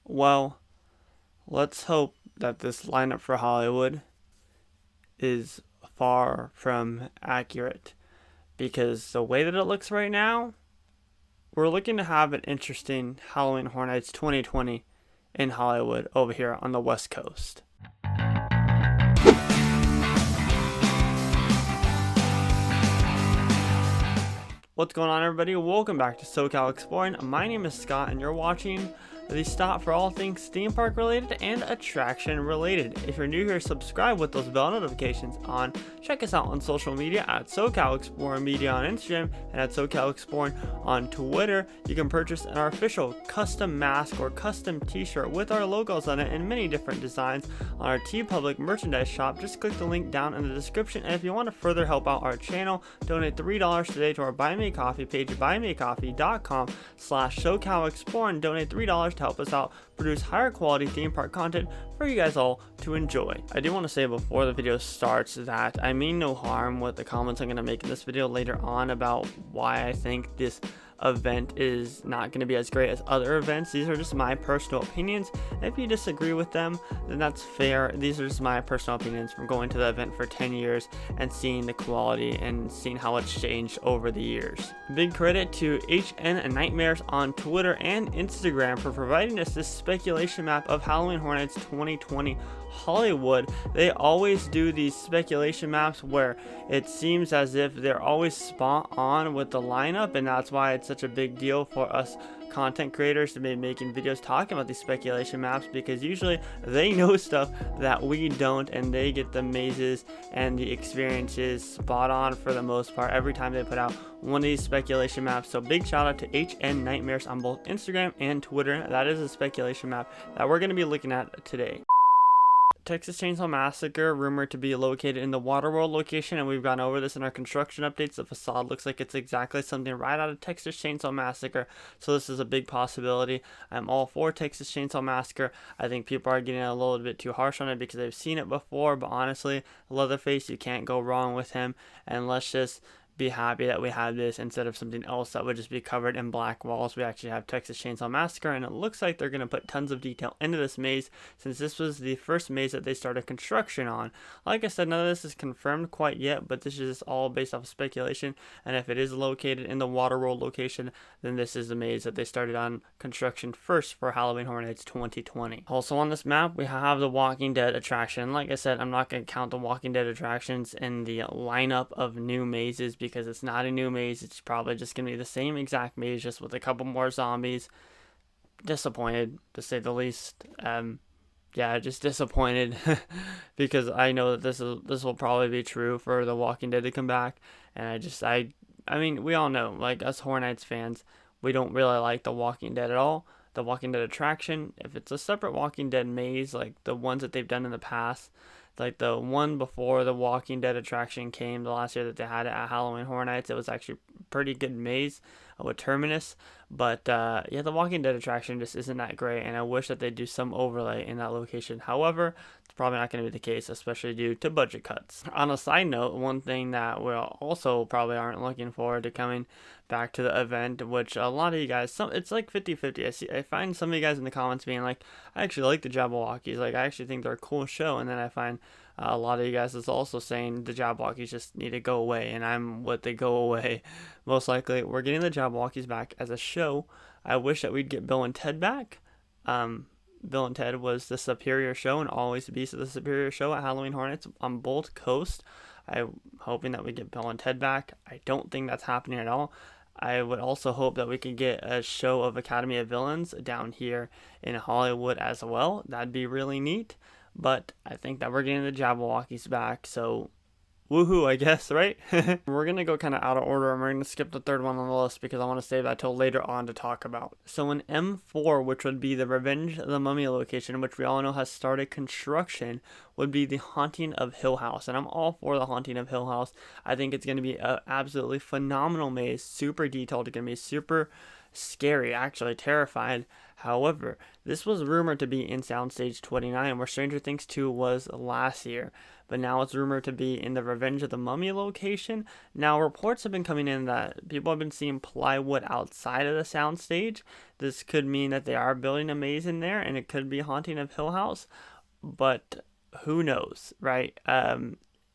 Well, let's hope that this lineup for Hollywood is far from accurate because the way that it looks right now, we're looking to have an interesting Halloween Horror Nights 2020 in Hollywood over here on the West Coast. What's going on, everybody? Welcome back to SoCal Exploring. My name is Scott and you're watching the stop for all things theme park related and attraction related. If you're new here, subscribe with those bell notifications on. Check us out on social media at SoCal Exploring Media on Instagram and at SoCal Exploring on Twitter. You can purchase our official custom mask or custom t-shirt with our logos on it in many different designs on our TeePublic merchandise shop. Just click the link down in the description, and if you want to further help out our channel, donate $3 today to our Buy Me a Coffee page at buymeacoffee.com/SoCalExplore and donate $3 to help us out produce higher quality theme park content for you guys all to enjoy. I do want to say before the video starts that I mean no harm with the comments I'm going to make in this video later on about why I think this event is not going to be as great as other events. These are just my personal opinions. If you disagree with them, then that's fair. These are just my personal opinions from going to the event for 10 years and seeing the quality and seeing how it's changed over the years. Big credit to HHN and Nightmares on Twitter and Instagram for providing us this speculation map of Halloween Horror Nights 2020 Hollywood. They always do these speculation maps where it seems as if they're always spot on with the lineup, and that's why it's such a big deal for us content creators to be making videos talking about these speculation maps, because usually they know stuff that we don't, and they get the mazes and the experiences spot on for the most part every time they put out one of these speculation maps. So big shout out to HN Nightmares on both Instagram and Twitter. That is a speculation map that we're going to be looking at today. Texas Chainsaw Massacre rumored to be located in the Waterworld location, and we've gone over this in our construction updates. The facade looks like it's exactly something right out of Texas Chainsaw Massacre, so this is a big possibility. I'm all for Texas Chainsaw Massacre. I think people are getting a little bit too harsh on it because they've seen it before, but honestly, Leatherface, you can't go wrong with him, and let's just be happy that we have this instead of something else that would just be covered in black walls. We actually have Texas Chainsaw Massacre, and it looks like they're going to put tons of detail into this maze since this was the first maze that they started construction on. Like I said, none of this is confirmed quite yet, but this is all based off of speculation, and if it is located in the Waterworld location, then this is the maze that they started on construction first for Halloween Horror Nights 2020. Also on this map, we have the Walking Dead attraction. Like I said, I'm not going to count the Walking Dead attractions in the lineup of new mazes because it's not a new maze. It's probably just going to be the same exact maze, just with a couple more zombies. Disappointed, to say the least. Yeah, just disappointed because I know that this will probably be true for The Walking Dead to come back, and I mean, we all know, like us Horror Nights fans, we don't really like The Walking Dead at all. The Walking Dead attraction, if it's a separate Walking Dead maze, like the ones that they've done in the past, like the one before the Walking Dead attraction came the last year that they had it at Halloween Horror Nights, it was actually a pretty good maze with Terminus. But yeah, the Walking Dead attraction just isn't that great, and I wish that they'd do some overlay in that location. However, it's probably not going to be the case, especially due to budget cuts. On a side note, one thing that we also probably aren't looking forward to coming back to the event, which a lot of you guys, it's like 50-50. I find some of you guys in the comments being like, I actually like the Jabberwockies, like I actually think they're a cool show, and then I find a lot of you guys is also saying the Jabberwockies just need to go away, and I'm with the go away. Most likely, we're getting the Jabberwockies back as a show. I wish that we'd get Bill and Ted back. Bill and Ted was the superior show and always be the superior show at Halloween Horror Nights on both coasts. I'm hoping that we get Bill and Ted back. I don't think that's happening at all. I would also hope that we could get a show of Academy of Villains down here in Hollywood as well. That'd be really neat. But I think that we're getting the Jabberwockies back, so woohoo, I guess, right? We're going to go kind of out of order, and we're going to skip the third one on the list because I want to save that till later on to talk about. So in M4, which would be the Revenge of the Mummy location, which we all know has started construction, would be the Haunting of Hill House. And I'm all for the Haunting of Hill House. I think it's going to be an absolutely phenomenal maze, super detailed. It's going to be super scary, actually terrified However, this was rumored to be in Soundstage 29, where Stranger Things 2 was last year, but now it's rumored to be in the Revenge of the Mummy location. Now, reports have been coming in that people have been seeing plywood outside of the soundstage. This could mean that they are building a maze in there, and it could be Haunting of Hill House, but who knows, right?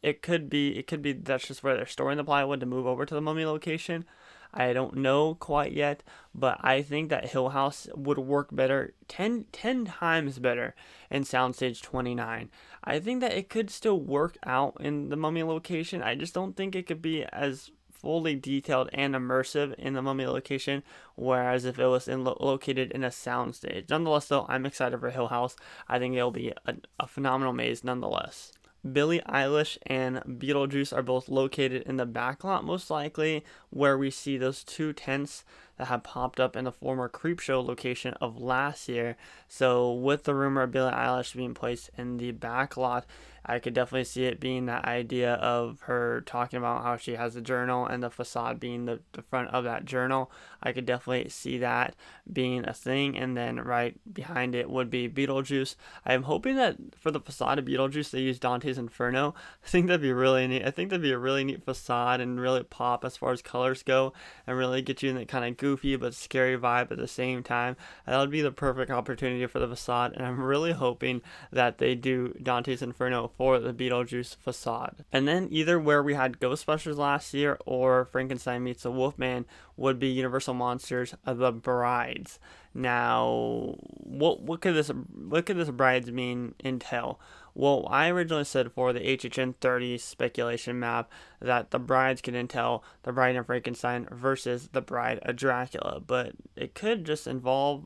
It could be that's just where they're storing the plywood to move over to the Mummy location. I don't know quite yet, but I think that Hill House would work better, 10 times better in Soundstage 29. I think that it could still work out in the Mummy location. I just don't think it could be as fully detailed and immersive in the Mummy location, whereas if it was located in a soundstage. Nonetheless, though, I'm excited for Hill House. I think it'll be a phenomenal maze nonetheless. Billie Eilish and Beetlejuice are both located in the backlot, most likely where we see those two tents that have popped up in the former Creepshow location of last year. So with the rumor of Billie Eilish being placed in the backlot, I could definitely see it being that idea of her talking about how she has a journal and the facade being the front of that journal. I could definitely see that being a thing, and then right behind it would be Beetlejuice. I'm hoping that for the facade of Beetlejuice they use Dante's Inferno. I think that'd be really neat. I think that'd be a really neat facade and really pop as far as colors go, and really get you in that kind of goofy but scary vibe at the same time. That would be the perfect opportunity for the facade, and I'm really hoping that they do Dante's Inferno for the Beetlejuice facade. And then either where we had Ghostbusters last year or Frankenstein meets the Wolfman would be Universal Monsters The Brides. Now, what could this Brides mean entail? Well, I originally said for the HHN 30 speculation map that the Brides could entail the Bride of Frankenstein versus the Bride of Dracula, but it could just involve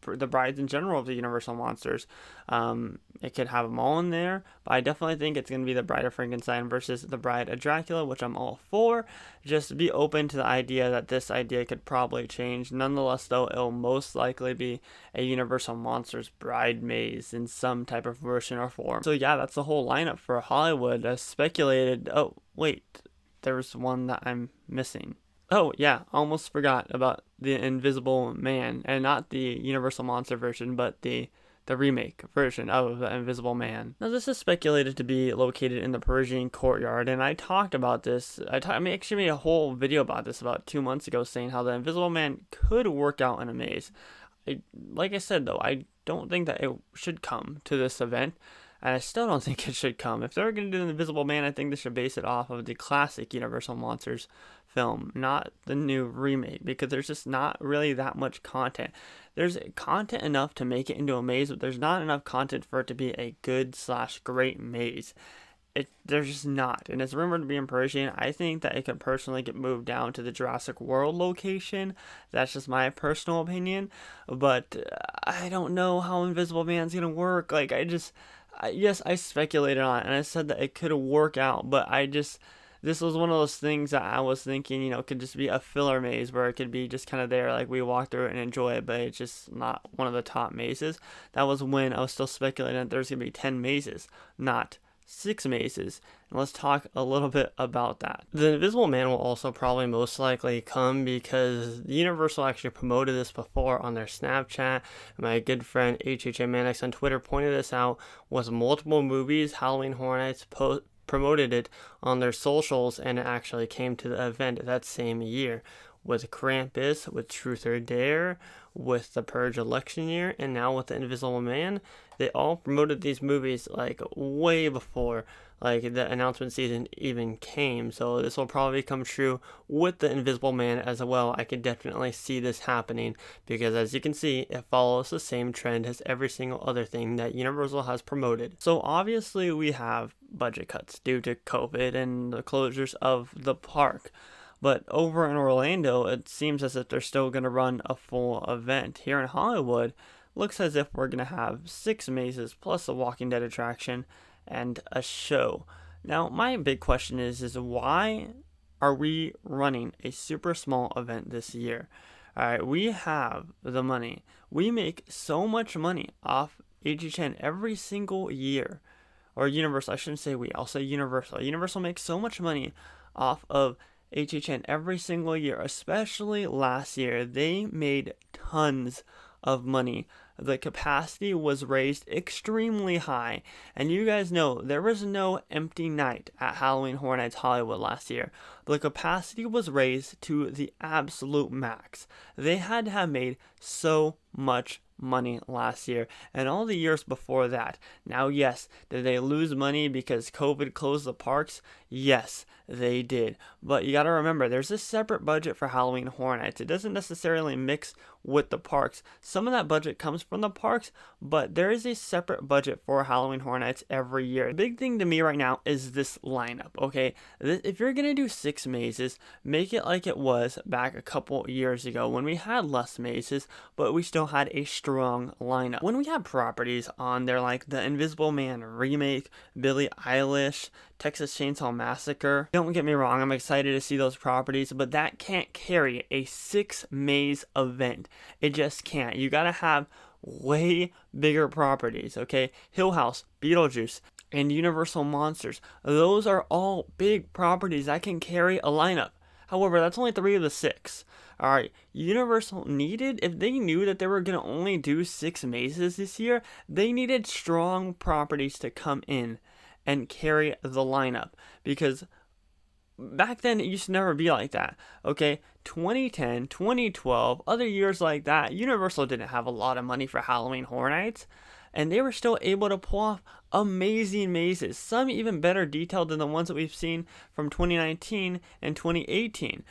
the brides in general of the Universal Monsters. It could have them all in there, but I definitely think it's going to be the Bride of Frankenstein versus the Bride of Dracula, which I'm all for. Just be open to the idea that this idea could probably change. Nonetheless, though, it'll most likely be a Universal Monsters bride maze in some type of version or form. So yeah, that's the whole lineup for Hollywood. As speculated. Oh, wait, there's one that I'm missing. Oh, yeah, almost forgot about the Invisible Man, and not the Universal Monster version, but the remake version of the Invisible Man. Now, this is speculated to be located in the Parisian courtyard, and I talked about this. I actually made a whole video about this about 2 months ago, saying how the Invisible Man could work out in a maze. Like I said, though, I don't think that it should come to this event. And I still don't think it should come. If they're going to do the Invisible Man, I think they should base it off of the classic Universal Monsters film, not the new remake, because there's just not really that much content. There's content enough to make it into a maze, but there's not enough content for it to be a good/great maze. There's just not, and it's rumored to be in Parisian. I think that it could personally get moved down to the Jurassic World location. That's just my personal opinion, but I don't know how Invisible Man's gonna work. Yes, I speculated on it, and I said that it could work out, but this was one of those things that I was thinking, could just be a filler maze where it could be just kind of there, like we walk through it and enjoy it, but it's just not one of the top mazes. That was when I was still speculating that there's going to be 10 mazes, not 6 mazes. And let's talk a little bit about that. The Invisible Man will also probably most likely come because Universal actually promoted this before on their Snapchat. My good friend HHN Mannix on Twitter pointed this out with multiple movies. Halloween Horror Nights promoted it on their socials, and it actually came to the event that same year. With Krampus, with Truth or Dare, with The Purge election year, and now with The Invisible Man. They all promoted these movies way before the announcement season even came. So this will probably come true with The Invisible Man as well. I could definitely see this happening because, as you can see, it follows the same trend as every single other thing that Universal has promoted. So obviously we have budget cuts due to COVID and the closures of the park. But over in Orlando, it seems as if they're still going to run a full event. Here in Hollywood, looks as if we're going to have 6 mazes plus a Walking Dead attraction and a show. Now, my big question is why are we running a super small event this year? All right, we have the money. We make so much money off HHN every single year. Or Universal, I shouldn't say we, I'll say Universal. Universal makes so much money off of HHN every single year, especially last year. They made tons of money. The capacity was raised extremely high, and you guys know there was no empty night at Halloween Horror Nights Hollywood last year. The capacity was raised to the absolute max. They had to have made so much money last year and all the years before that. Now, yes, did they lose money because COVID closed the parks? Yes, they did. But you got to remember, there's a separate budget for Halloween Horror Nights. It doesn't necessarily mix with the parks. Some of that budget comes from the parks, but there is a separate budget for Halloween Horror Nights every year. The big thing to me right now is this lineup, okay? If you're going to do 6 mazes, make it like it was back a couple years ago when we had less mazes, but we still had a strong lineup. When we have properties on there like the Invisible Man remake, Billie Eilish, Texas Chainsaw Massacre, don't get me wrong, I'm excited to see those properties, but that can't carry a 6 maze event. It just can't. You gotta have way bigger properties, okay? Hill House, Beetlejuice, and Universal Monsters. Those are all big properties that can carry a lineup. However, that's only 3 of the 6. Alright, Universal needed, if they knew that they were going to only do 6 mazes this year, they needed strong properties to come in and carry the lineup. Because back then, it used to never be like that, okay? 2010, 2012, other years like that, Universal didn't have a lot of money for Halloween Horror Nights, and they were still able to pull off amazing mazes, some even better detailed than the ones that we've seen from 2019 and 2018.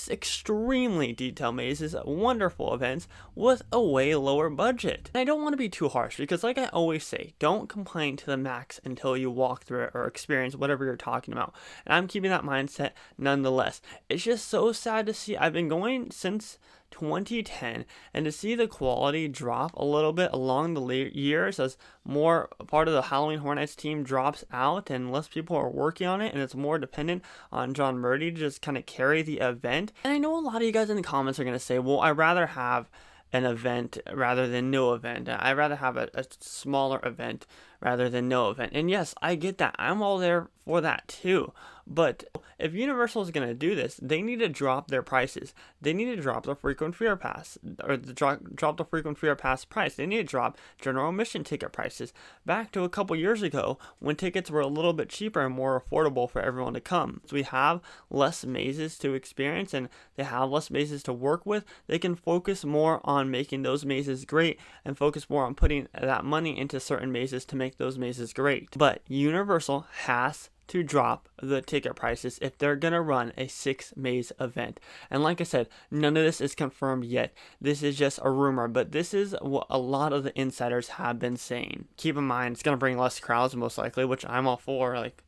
Extremely detailed mazes, wonderful events with a way lower budget. And I don't want to be too harsh because, like I always say, don't complain to the max until you walk through it or experience whatever you're talking about. And I'm keeping that mindset nonetheless. It's just so sad to see. I've been going since 2010, and to see the quality drop a little bit along the years as more part of the Halloween Horror Nights team drops out and less people are working on it, and it's more dependent on John Murdy to just kind of carry the event. And I know a lot of you guys in the comments are going to say, well, I'd rather have an event rather than no event. I'd rather have a smaller event rather than no event. And yes, I get that. I'm all there for that too. But if Universal is going to do this, they need to drop their prices. They need to drop the frequent fear pass, or drop the frequent fear pass price. They need to drop general admission ticket prices back to a couple years ago when tickets were a little bit cheaper and more affordable for everyone to come. So we have less mazes to experience and they have less mazes to work with. They can focus more on making those mazes great and focus more on putting that money into certain mazes to make those mazes great. But Universal has to drop the ticket prices if they're gonna run a 6 maze event. And like I said, none of this is confirmed yet. This is just a rumor, but this is what a lot of the insiders have been saying. Keep in mind, it's gonna bring less crowds most likely, which I'm all for. Like,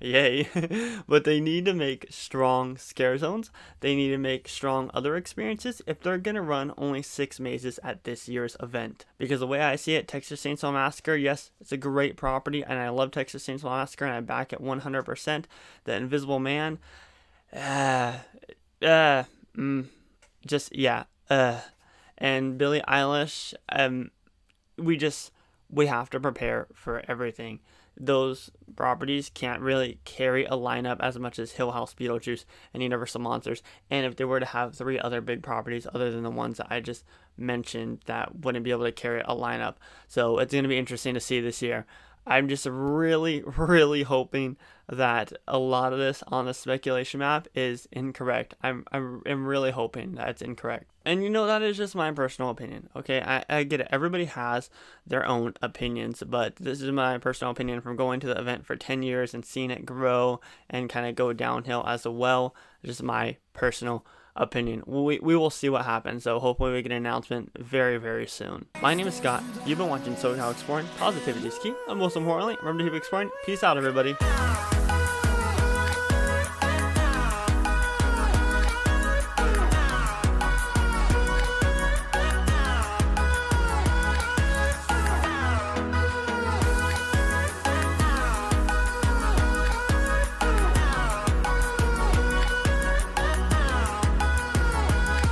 yay. But they need to make strong scare zones. They need to make strong other experiences if they're gonna run only 6 mazes at this year's event. Because the way I see it, Texas Chainsaw Massacre, yes, it's a great property and I love Texas Chainsaw Massacre and I back it 100%. The Invisible Man, and Billie Eilish, we have to prepare for everything. Those properties can't really carry a lineup as much as Hill House, Beetlejuice, and Universal Monsters. And if they were to have 3 other big properties other than the ones that I just mentioned, that wouldn't be able to carry a lineup. So it's going to be interesting to see this year. I'm just really, really hoping that a lot of this on the speculation map is incorrect. I'm really hoping that it's incorrect. And you know, that is just my personal opinion, okay? I get it. Everybody has their own opinions, but this is my personal opinion from going to the event for 10 years and seeing it grow and kind of go downhill as well. Just my personal opinion. We will see what happens, so hopefully we get an announcement very, very soon. My name is Scott. You've been watching SoCal Exploring. Positivity is key, and most importantly, remember to keep exploring. Peace out, everybody.